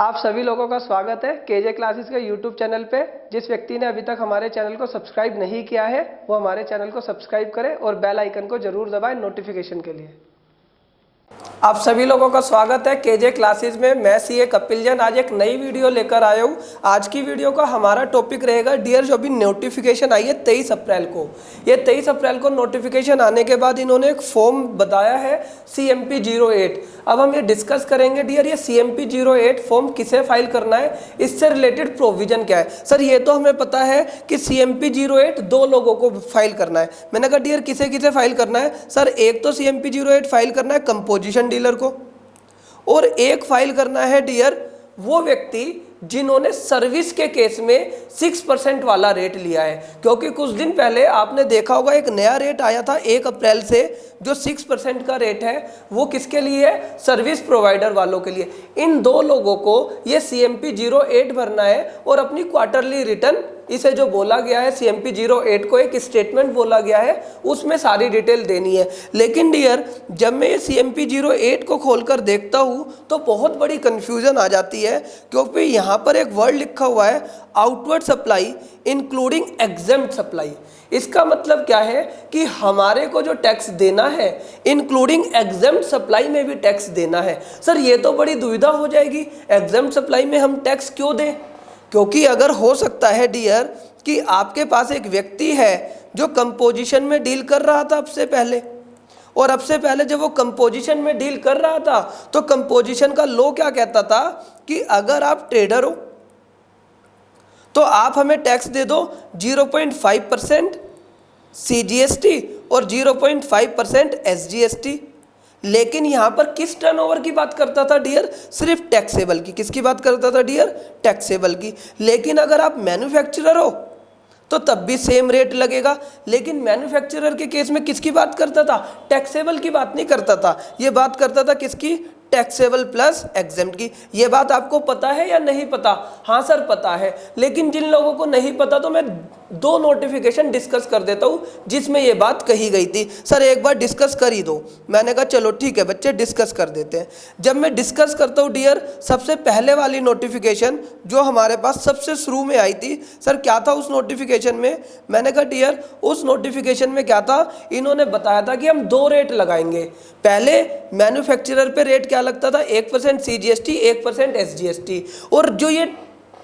आप सभी लोगों का स्वागत है केजे क्लासेस के यूट्यूब चैनल पे। जिस व्यक्ति ने अभी तक हमारे चैनल को सब्सक्राइब नहीं किया है वो हमारे चैनल को सब्सक्राइब करे और बेल आइकन को जरूर दबाएं नोटिफिकेशन के लिए। आप सभी लोगों का स्वागत है केजे क्लासेस में। मैं सीए कपिल जैन आज एक नई वीडियो लेकर आया हूँ। आज की वीडियो का हमारा टॉपिक रहेगा डियर, जो भी नोटिफिकेशन आई है 23 अप्रैल को। ये 23 अप्रैल को नोटिफिकेशन आने के बाद इन्होंने एक फॉर्म बताया है CMP 08। अब हम ये डिस्कस करेंगे डियर, ये CMP 08 फॉर्म किसे फाइल करना है, इससे रिलेटेड प्रोविजन क्या है। सर ये तो हमें पता है कि CMP 08 दो लोगों को फाइल करना है। मैंने कहा डियर किसे किसे फाइल करना है। सर एक तो CMP 08 फाइल करना है कंपोजिशन डीलर को, और एक फाइल करना है डियर वो व्यक्ति जिन्होंने सर्विस के केस में 6% वाला रेट लिया है। क्योंकि कुछ दिन पहले आपने देखा होगा एक नया रेट आया था 1 अप्रैल से, जो 6% का रेट है वो किसके लिए है, सर्विस प्रोवाइडर वालों के लिए। इन दो लोगों को ये CMP 08 भरना है और अपनी क्वार्टरली रिटर्न, इसे जो बोला गया है CMP 08 को एक स्टेटमेंट बोला गया है, उसमें सारी डिटेल देनी है। लेकिन डियर जब मैं ये CMP 08 को खोलकर देखता हूँ तो बहुत बड़ी कंफ्यूजन आ जाती है, क्योंकि यहाँ पर एक वर्ड लिखा हुआ है outward supply including exempt supply. इसका मतलब क्या है कि हमारे को जो टैक्स देना है इंक्लूडिंग एग्जेम्प्ट सप्लाई में भी टैक्स देना है। सर ये तो बड़ी दुविधा हो जाएगी, एग्जेम्प्ट सप्लाई में हम टैक्स क्यों दें। क्योंकि अगर हो सकता है डियर कि आपके पास एक व्यक्ति है जो कंपोजिशन में डील कर रहा था अब से पहले, और अब से पहले जब वो कंपोजिशन में डील कर रहा था तो कंपोजिशन का लॉ क्या कहता था कि अगर आप ट्रेडर हो तो आप हमें टैक्स दे दो 0.5% CGST और 0.5% SGST। लेकिन यहाँ पर किस टर्नओवर की बात करता था डियर, सिर्फ टैक्सेबल की। किसकी बात करता था डियर, टैक्सेबल की। लेकिन अगर आप मैन्युफैक्चरर हो तो तब भी सेम रेट लगेगा। लेकिन मैन्युफैक्चरर के केस में किसकी बात करता था, टैक्सेबल की बात नहीं करता था, ये बात करता था किसकी, टैक्सेबल प्लस एग्जेम्प्ट की। ये बात आपको पता है या नहीं पता। हाँ सर पता है। लेकिन जिन लोगों को नहीं पता तो मैं दो नोटिफिकेशन डिस्कस कर देता हूँ जिसमें ये बात कही गई थी। सर एक बार डिस्कस कर ही दो। मैंने कहा चलो ठीक है बच्चे डिस्कस कर देते हैं। जब मैं डिस्कस करता हूँ डियर, सबसे पहले वाली नोटिफिकेशन जो हमारे पास सबसे शुरू में आई थी, सर क्या था उस नोटिफिकेशन में। मैंने कहा डियर उस नोटिफिकेशन में क्या था, इन्होंने बताया था कि हम दो रेट लगाएंगे। पहले मैन्युफैक्चरर पे रेट क्या लगता था, 1% CGST 1% SGST। और जो ये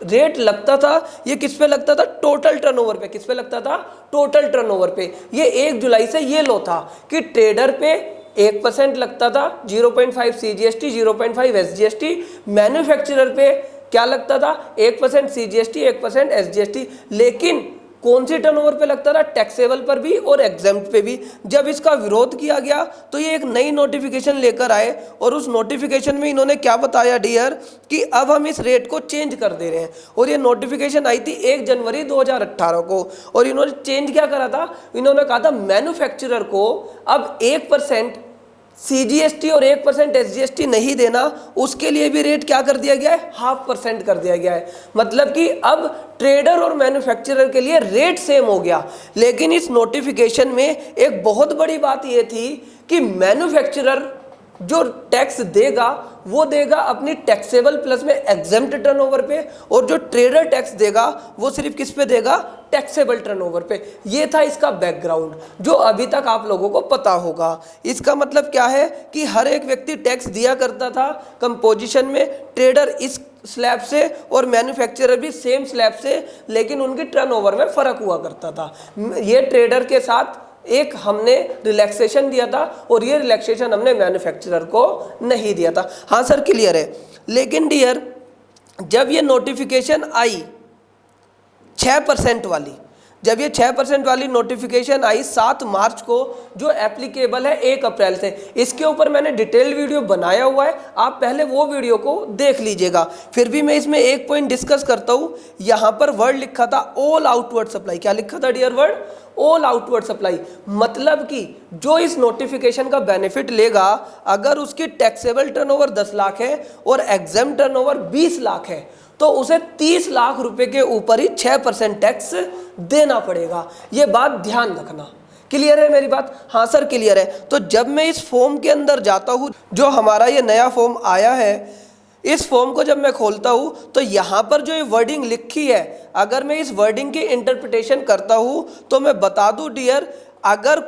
रेट लगता था ये किस पे लगता था, टोटल टर्नओवर पे। किस पे लगता था, टोटल टर्नओवर पे। ये 1 जुलाई से ये लो था कि ट्रेडर पे 1% लगता था 0.5 CGST 0.5 SGST। मैन्युफैक्चरर पे क्या लगता था, 1% CGST 1% SGST। लेकिन कौन सी टर्नओवर पे लगता था, टैक्सेबल पर भी और एग्जेम्प्ट पे भी। जब इसका विरोध किया गया तो ये एक नई नोटिफिकेशन लेकर आए, और उस नोटिफिकेशन में इन्होंने क्या बताया डियर कि अब हम इस रेट को चेंज कर दे रहे हैं। और ये नोटिफिकेशन आई थी 1 जनवरी 2018 को। और इन्होंने चेंज क्या करा था, इन्होंने कहा था मैन्युफैक्चरर को अब 1% CGST और 1% SGST नहीं देना, उसके लिए भी रेट क्या कर दिया गया है, 0.5% कर दिया गया है। मतलब कि अब ट्रेडर और मैन्युफैक्चरर के लिए रेट सेम हो गया। लेकिन इस नोटिफिकेशन में एक बहुत बड़ी बात यह थी कि मैन्युफैक्चरर जो टैक्स देगा वो देगा अपनी टैक्सेबल प्लस में एग्जेम्प्ट टर्नओवर पे, और जो ट्रेडर टैक्स देगा वो सिर्फ किस पे देगा, टैक्सेबल टर्नओवर पे। ये था इसका बैकग्राउंड जो अभी तक आप लोगों को पता होगा। इसका मतलब क्या है कि हर एक व्यक्ति टैक्स दिया करता था कंपोजिशन में, ट्रेडर इस स्लैब से और मैन्युफैक्चरर भी सेम स्लैब से, लेकिन उनकी टर्नओवर में फर्क हुआ करता था। ये ट्रेडर के साथ एक हमने रिलैक्सेशन दिया था और ये रिलैक्सेशन हमने मैन्युफैक्चरर को नहीं दिया था। हाँ सर क्लियर है। लेकिन डियर जब ये नोटिफिकेशन आई 6% वाली, जब ये 6% वाली नोटिफिकेशन आई 7 मार्च को, जो एप्लीकेबल है 1 अप्रैल से, इसके ऊपर मैंने डिटेल वीडियो बनाया हुआ है, आप पहले वो वीडियो को देख लीजिएगा। फिर भी मैं इसमें एक पॉइंट डिस्कस करता हूँ। यहाँ पर वर्ड लिखा था ऑल आउटवर्ड सप्लाई। क्या लिखा था dear, word all outward supply. मतलब कि जो इस नोटिफिकेशन का बेनिफिट लेगा, अगर उसकी टैक्सेबल टर्नओवर 10 लाख है और एग्जेम्प्ट टर्नओवर 20 लाख है तो उसे 30 लाख रुपए के ऊपर ही 6% टैक्स देना पड़ेगा। ये बात ध्यान रखना। क्लियर है मेरी बात? हाँ सर क्लियर है। तो जब मैं इस फॉर्म के अंदर जाता हूँ, जो हमारा ये नया फॉर्म आया है इस फॉर्म को जब मैं खोलता हूं तो यहां पर जो ये वर्डिंग लिखी है, अगर मैं इस वर्डिंग की इंटरप्रिटेशन करता हूं तो मैं बता दूं डियर, अगर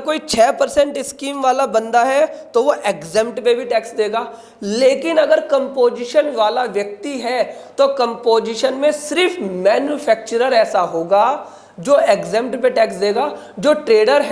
कोई 6% स्कीम वाला बंदा है तो वो एग्जेम्प्ट पे भी टैक्स देगा। लेकिन अगर कंपोजिशन वाला व्यक्ति है तो कंपोजिशन में सिर्फ मैन्युफैक्चरर ऐसा होगा जो एग्जेम्प्ट पे टैक्स देगा। जो ट्रेडर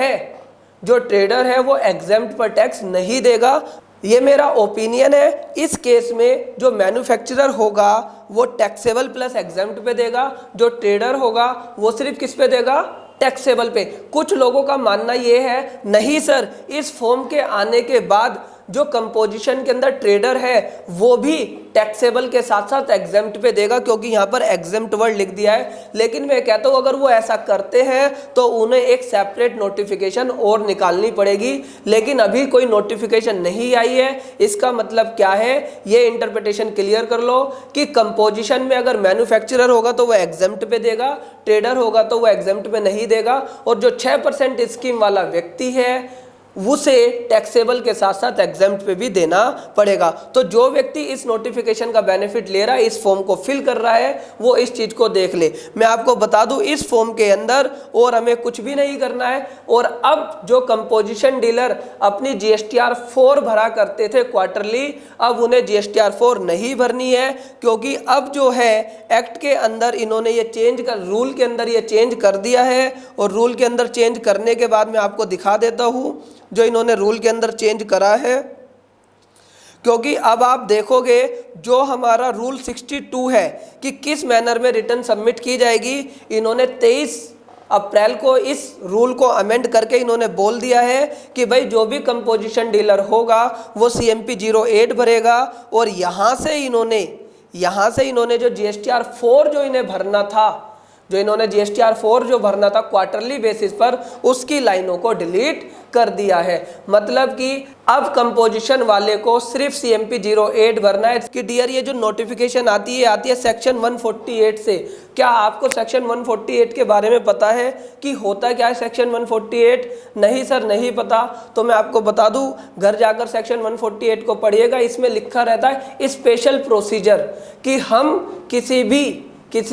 है वो एग्जेम्प्ट पर टैक्स नहीं देगा। ये मेरा ओपिनियन है। इस केस में जो मैन्युफैक्चरर होगा वो टैक्सेबल प्लस एग्जेम्प्ट पे देगा, जो ट्रेडर होगा वो सिर्फ किस पे देगा, टैक्सेबल पे। कुछ लोगों का मानना ये है नहीं सर, इस फॉर्म के आने के बाद जो कंपोजिशन के अंदर ट्रेडर है वो भी टैक्सेबल के साथ साथ एग्जेम्प्ट पे देगा, क्योंकि यहाँ पर एग्जेम्प्ट वर्ड लिख दिया है। लेकिन मैं कहता हूँ अगर वो ऐसा करते हैं तो उन्हें एक सेपरेट नोटिफिकेशन और निकालनी पड़ेगी। लेकिन अभी कोई नोटिफिकेशन नहीं आई है। इसका मतलब क्या है, ये इंटरप्रिटेशन क्लियर कर लो कि कंपोजिशन में अगर मैन्युफैक्चरर होगा तो वो एग्जेम्प्ट पे देगा, ट्रेडर होगा तो वो एग्जेम्प्ट पे नहीं देगा, और जो 6% स्कीम वाला व्यक्ति है उसे टैक्सेबल के साथ साथ एग्जेम्प्ट पे भी देना पड़ेगा। तो जो व्यक्ति इस नोटिफिकेशन का बेनिफिट ले रहा है, इस फॉर्म को फिल कर रहा है, वो इस चीज को देख ले। मैं आपको बता दूं इस फॉर्म के अंदर और हमें कुछ भी नहीं करना है। और अब जो कंपोजिशन डीलर अपनी GSTR 4 भरा करते थे क्वार्टरली, अब उन्हें GSTR 4 नहीं भरनी है, क्योंकि अब जो है एक्ट के अंदर इन्होंने ये रूल के अंदर ये चेंज कर दिया है। और रूल के अंदर चेंज करने के बाद मैं आपको दिखा देता हूँ जो इन्होंने रूल के अंदर चेंज करा है। क्योंकि अब आप देखोगे जो हमारा रूल 62 है कि किस मैनर में रिटर्न सबमिट की जाएगी, इन्होंने 23 अप्रैल को इस रूल को अमेंड करके इन्होंने बोल दिया है कि भाई जो भी कंपोजिशन डीलर होगा वो CMP 08 भरेगा। और यहाँ से इन्होंने जो GSTR 4 जो इन्हें भरना था, जो इन्होंने GSTR 4 जो भरना था क्वार्टरली बेसिस पर, उसकी लाइनों को डिलीट कर दिया है। मतलब कि अब कंपोजिशन वाले को सिर्फ CMP 08 भरना है। कि डियर ये जो नोटिफिकेशन आती है सेक्शन 148 से। क्या आपको सेक्शन 148 के बारे में पता है कि होता क्या है सेक्शन 148? नहीं सर नहीं पता। तो मैं आपको बता दूं, घर जाकर सेक्शन 148 को पढ़िएगा। इसमें लिखा रहता है स्पेशल प्रोसीजर, कि हम किसी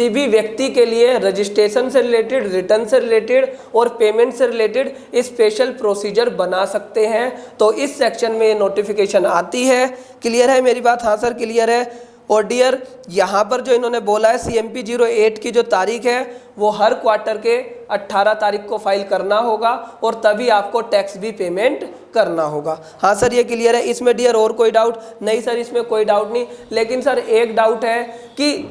भी व्यक्ति के लिए रजिस्ट्रेशन से रिलेटेड, रिटर्न से रिलेटेड और पेमेंट से रिलेटेड स्पेशल प्रोसीजर बना सकते हैं। तो इस सेक्शन में ये नोटिफिकेशन आती है। क्लियर है मेरी बात? हाँ सर क्लियर है। और डियर यहाँ पर जो इन्होंने बोला है CMP 08 की जो तारीख है वो हर क्वार्टर के 18 तारीख को फाइल करना होगा, और तभी आपको टैक्स भी पेमेंट करना होगा। हाँ सर ये क्लियर है। इसमें डियर और कोई डाउट? नहीं सर इसमें कोई डाउट नहीं। लेकिन सर एक डाउट है कि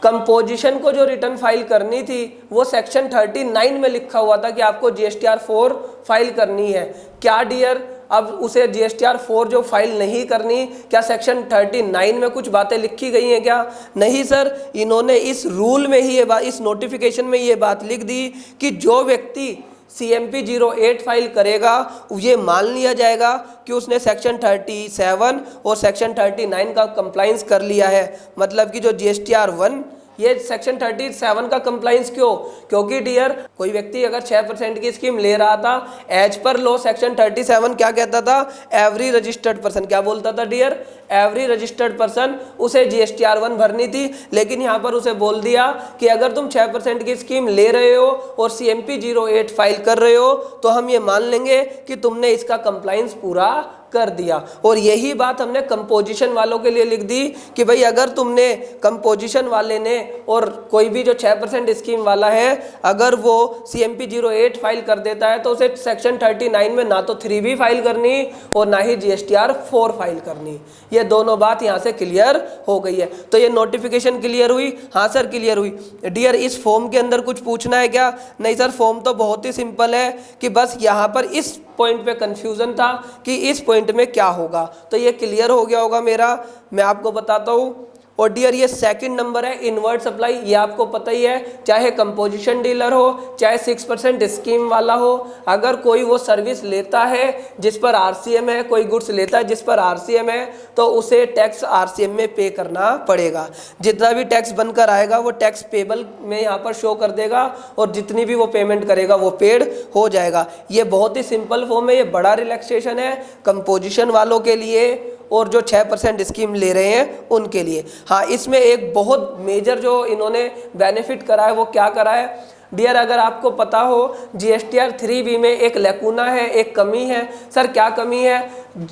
कंपोजिशन को जो रिटर्न फाइल करनी थी वो सेक्शन 39 में लिखा हुआ था कि आपको GSTR 4 फाइल करनी है। क्या डियर अब उसे GSTR 4 जो फाइल नहीं करनी, क्या सेक्शन 39 में कुछ बातें लिखी गई हैं क्या? नहीं सर, इन्होंने इस रूल में ही इस नोटिफिकेशन में ये बात लिख दी कि जो व्यक्ति CMP 08 फाइल करेगा ये मान लिया जाएगा कि उसने सेक्शन 37 और सेक्शन 39 का कंप्लाइंस कर लिया है। मतलब कि जो GSTR 1 ये सेक्शन 37 का कंप्लाइंस क्यों? क्योंकि डियर कोई व्यक्ति अगर 6% की स्कीम ले रहा था, एज पर लॉ सेक्शन 37 क्या कहता था? एवरी रजिस्टर्ड पर्सन, क्या बोलता था डियर? एवरी रजिस्टर्ड पर्सन उसे GSTR 1 भरनी थी। लेकिन यहाँ पर उसे बोल दिया कि अगर तुम 6% की स्कीम ले रहे हो और CMP 08 फाइल कर रहे हो तो हम ये मान लेंगे कि तुमने इसका कंप्लाइंस पूरा कर दिया। और यही बात हमने कंपोजिशन वालों के लिए लिख दी कि भाई अगर तुमने कंपोजिशन वाले ने और कोई भी जो 6% स्कीम वाला है अगर वो CMP 08 फाइल कर देता है तो उसे सेक्शन 39 में ना तो 3B फाइल करनी और ना ही GSTR 4 फाइल करनी। ये दोनों बात यहाँ से क्लियर हो गई है। तो ये नोटिफिकेशन क्लियर हुई? हाँ सर क्लियर हुई। डियर इस फॉर्म के अंदर कुछ पूछना है क्या? नहीं सर, फॉर्म तो बहुत ही सिंपल है कि बस यहाँ पर इस पॉइंट पे कंफ्यूजन था कि इस पॉइंट में क्या होगा। तो ये क्लियर हो गया होगा मेरा। मैं आपको बताता हूँ। और डियर ये सेकंड नंबर है इनवर्ट सप्लाई। ये आपको पता ही है, चाहे कंपोजिशन डीलर हो चाहे 6% स्कीम वाला हो, अगर कोई वो सर्विस लेता है जिस पर RCM है, कोई गुड्स लेता है जिस पर RCM है, तो उसे टैक्स RCM में पे करना पड़ेगा। जितना भी टैक्स बनकर आएगा वो टैक्स पेबल में यहाँ पर शो कर देगा और जितनी भी वो पेमेंट करेगा वो पेड हो जाएगा। ये बहुत ही सिंपल फॉर्म है, ये बड़ा रिलैक्सेशन है कंपोजिशन वालों के लिए और जो 6% स्कीम ले रहे हैं उनके लिए। हाँ, इसमें एक बहुत मेजर जो इन्होंने बेनिफिट करा है वो क्या करा है डियर, अगर आपको पता हो GSTR 3B में एक लैकुना है, एक कमी है। सर क्या कमी है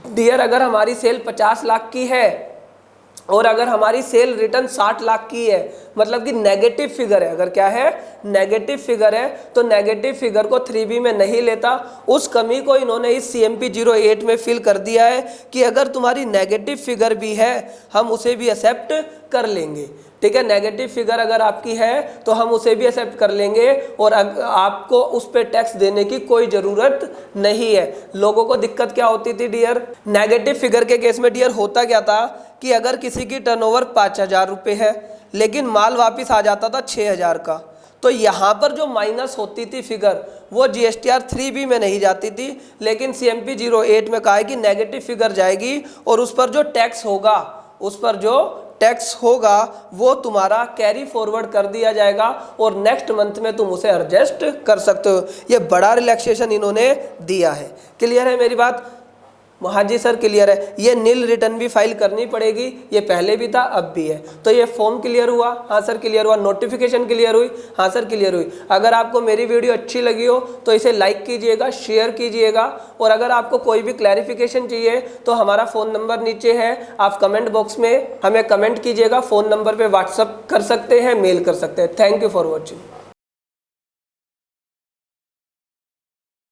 डियर? अगर हमारी सेल 50 लाख की है और अगर हमारी सेल रिटर्न 60 लाख की है, मतलब कि नेगेटिव फिगर है, अगर क्या है नेगेटिव फिगर है, तो नेगेटिव फिगर को 3B में नहीं लेता। उस कमी को इन्होंने इस CMP 08 में फिल कर दिया है कि अगर तुम्हारी नेगेटिव फिगर भी है हम उसे भी एक्सेप्ट कर लेंगे। ठीक है, नेगेटिव फिगर अगर आपकी है तो हम उसे भी एक्सेप्ट कर लेंगे और आपको उस पर टैक्स देने की कोई ज़रूरत नहीं है। लोगों को दिक्कत क्या होती थी डियर? नेगेटिव फिगर के केस में डियर होता क्या था कि अगर किसी की टर्नओवर 5,000 रुपये है लेकिन माल वापस आ जाता था 6,000 का, तो यहाँ पर जो माइनस होती थी फिगर वो GSTR 3B में नहीं जाती थी, लेकिन CMP 08 में कहा है कि नेगेटिव फिगर जाएगी और उस पर जो टैक्स होगा, उस पर जो टैक्स होगा वो तुम्हारा कैरी फॉरवर्ड कर दिया जाएगा और नेक्स्ट मंथ में तुम उसे एडजस्ट कर सकते हो। ये बड़ा रिलैक्सेशन इन्होंने दिया है। क्लियर है मेरी बात? हाँ जी सर क्लियर है। ये नील रिटर्न भी फाइल करनी पड़ेगी, ये पहले भी था अब भी है। तो ये फॉर्म क्लियर हुआ? हाँ सर क्लियर हुआ। नोटिफिकेशन क्लियर हुई? हाँ सर क्लियर हुई। अगर आपको मेरी वीडियो अच्छी लगी हो तो इसे लाइक कीजिएगा, शेयर कीजिएगा, और अगर आपको कोई भी क्लैरिफिकेशन चाहिए तो हमारा फ़ोन नंबर नीचे है, आप कमेंट बॉक्स में हमें कमेंट कीजिएगा। फ़ोन नंबर पर व्हाट्सअप कर सकते हैं, मेल कर सकते हैं। Thank you for watching.